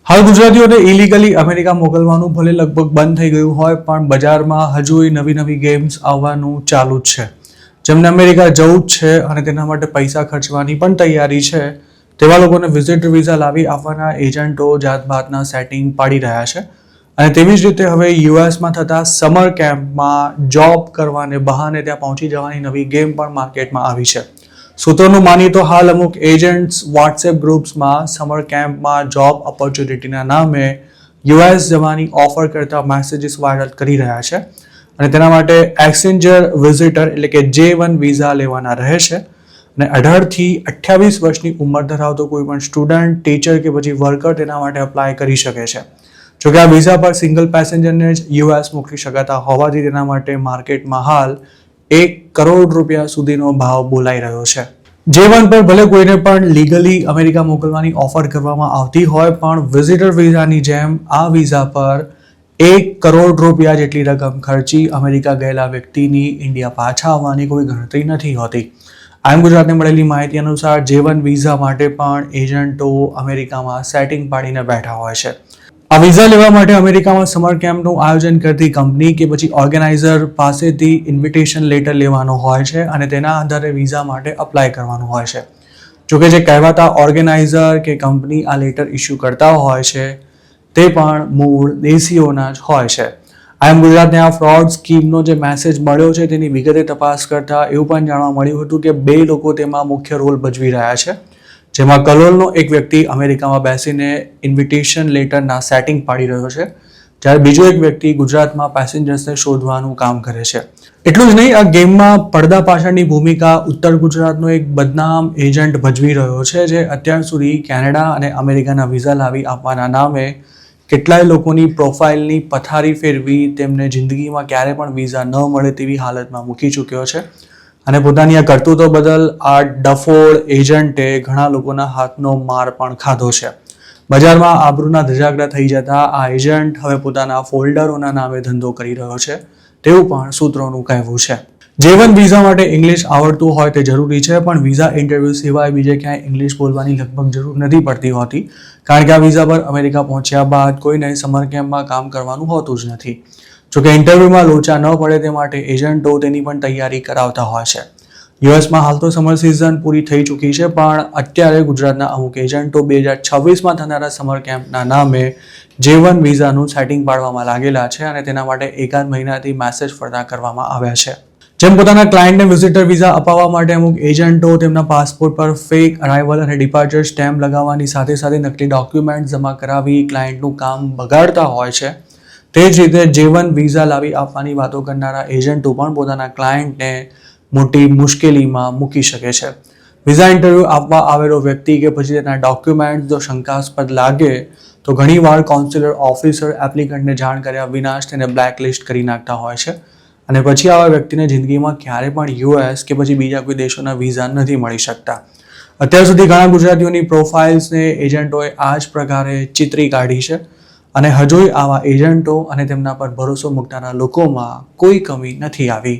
હાલ ગુજરાતીઓને illegally America મોકલવાનું ભલે લગભગ બંધ થઈ ગયું હોય પણ બજારમાં હજુય નવી ગેમ્સ આવવાનું ચાલુ જ છે. જેમને અમેરિકા જવું જ છે અને તેના માટે પૈસા ખર્ચવાની પણ તૈયારી છે તેવા લોકોને વિઝિટર વિઝા લાવી આપવાના એજન્ટો જાતભાતના સેટિંગ પાડી રહ્યા છે. અને તેવી જ રીતે હવે યુએસમાં થતા સમર કેમ્પમાં જોબ કરવાને બહાને ત્યાં પહોંચી જવાની નવી ગેમ પણ માર્કેટમાં આવી છે. સૂત્રોનું માનીએ તો હાલ અમુક એજન્ટ્સ વોટ્સએપ ગ્રુપ્સમાં સમર કેમ્પમાં જોબ ઓપોર્ચ્યુનિટીના નામે યુએસ જવાની ઓફર કરતા મેસેજીસ વાયરલ કરી રહ્યા છે. અને તેના માટે એક્સચેન્જર વિઝિટર એટલે કે J1 વિઝા લેવાના રહે છે. અને 18 થી 28 વર્ષની ઉંમર ધરાવતો કોઈ પણ સ્ટુડન્ટ, ટીચર કે પછી વર્કર તેના માટે અપ્લાય કરી શકે છે. જોકે આ વિઝા પર સિંગલ પેસેન્જરને જ યુએસ મોકલી શકાતા હોવાથી તેના માટે માર્કેટમાં હાલ ₹1 કરોડ સુધીનો ભાવ બોલાઈ રહ્યો છે. J1 પર ભલે કોઈને પણ લીગલી અમેરિકા મોકલવાની ઓફર કરવામાં આવતી હોય પણ વિઝિટર વિઝાની જેમ આ વિઝા પર ₹1 કરોડ જેટલી રકમ ખર્ચી અમેરિકા ગયેલા વ્યક્તિની ઇન્ડિયા પાછા આવવાની કોઈ ગણતરી નથી હોતી. આમ ગુજરાતને મળેલી માહિતી અનુસાર J1 વિઝા માટે પણ એજન્ટો અમેરિકામાં સેટિંગ પાડીને બેઠા હોય છે. આ વિઝા લેવા માટે અમેરિકામાં સમર કેમ્પનું આયોજન કરતી કંપની કે પછી ઓર્ગેનાઇઝર પાસેથી ઇન્વિટેશન લેટર લેવાનો હોય છે અને તેના આધારે વિઝા માટે અપ્લાય કરવાનું હોય છે. જોકે જે કહેવાતા ઓર્ગેનાઇઝર કે કંપની આ લેટર ઇસ્યુ કરતા હોય છે તે પણ મૂળ દેશીઓના જ હોય છે. આમ ગુજરાતને આ ફ્રોડ સ્કીમનો જે મેસેજ મળ્યો છે તેની વિગતે તપાસ કરતા એવું પણ જાણવા મળ્યું હતું કે 2 લોકો તેમાં મુખ્ય રોલ ભજવી રહ્યા છે. જેમાં કલોલનો એક વ્યક્તિ અમેરિકામાં બેસીને ઇન્વિટેશન લેટરના સેટિંગ પાડી રહ્યો છે, જ્યારે બીજો એક વ્યક્તિ ગુજરાતમાં પેસેન્જર્સને શોધવાનું કામ કરે છે. એટલું જ નહીં, આ ગેમમાં પડદા પાછળની ભૂમિકા ઉત્તર ગુજરાતનો એક બદનામ એજન્ટ ભજવી રહ્યો છે, જે અત્યાર સુધી કેનેડા અને અમેરિકાના વિઝા લાવી આપવાના નામે કેટલાય લોકોની પ્રોફાઇલની પથારી ફેરવી તેમને જિંદગીમાં ક્યારે પણ વિઝા ન મળે તેવી હાલતમાં મૂકી ચૂક્યો છે. અને પોતાની આ કરતૂતો બદલ આ ડફોળ એજન્ટે ઘણા લોકોના હાથનો માર પણ ખાધો છે. બજારમાં આબરૂના ધજાગરા થઈ જતા આ એજન્ટ હવે પોતાના ફોલ્ડરોના નામે ધંધો કરી રહ્યો છે તેવું પણ સૂત્રોનું કહેવું છે. J1 વિઝા માટે ઇંગ્લિશ આવડતું હોય તે જરૂરી છે પણ વિઝા ઇન્ટરવ્યૂ સિવાય બીજે ક્યાંય ઇંગ્લિશ બોલવાની લગભગ જરૂર નથી પડતી હોતી, કારણ કે આ વિઝા પર અમેરિકા પહોંચ્યા બાદ કોઈને સમર કેમ્પમાં કામ કરવાનું હોતું જ નથી. જોકે ઇન્ટરવ્યુમાં લોચા ન પડે તે માટે એજન્ટો તેની પણ તૈયારી કરાવતા હોય છે. યુએસમાં હાલ તો સમર સિઝન પૂરી થઈ ચૂકી છે પણ અત્યારે ગુજરાતના અમુક એજન્ટો 2026માં થનારા સમર કેમ્પના નામે J1 વિઝાનું સેટિંગ પાડવામાં લાગેલા છે અને તેના માટે એકાદ મહિનાથી મેસેજ ફરતા કરવામાં આવ્યા છે. જેમ પોતાના ક્લાયન્ટને વિઝિટર વિઝા અપાવવા માટે અમુક એજન્ટો તેમના પાસપોર્ટ પર ફેક અરાઇવલ અને ડિપાર્ચર સ્ટેમ્પ લગાવવાની સાથે નકલી ડોક્યુમેન્ટ જમા કરાવી ક્લાયન્ટનું કામ બગાડતા હોય છે, તે જ રીતે J1 વિઝા લાવી આપવાની વાતો કરનારા એજન્ટો પણ પોતાના ક્લાયન્ટને મોટી મુશ્કેલીમાં મૂકી શકે છે. વિઝા ઇન્ટરવ્યૂ આપવા આવેલો વ્યક્તિ કે પછી તેના ડોક્યુમેન્ટ જો શંકાસ્પદ લાગે તો ઘણીવાર કોન્સ્યુલર ઓફિસર એપ્લિકન્ટને જાણ કર્યા વિના જ તેને બ્લેકલિસ્ટ કરી નાખતા હોય છે અને પછી આવા વ્યક્તિને જિંદગીમાં ક્યારે પણ યુએસ કે પછી બીજા કોઈ દેશોના વિઝા નથી મળી શકતા. અત્યાર સુધી ઘણા ગુજરાતીઓની પ્રોફાઇલ્સને એજન્ટોએ આ જ પ્રકારે ચિતરી કાઢી છે અને હજુય આવા એજન્ટો અને તેમના પર ભરોસો મૂકનારા લોકોમાં કોઈ કમી નથી આવી.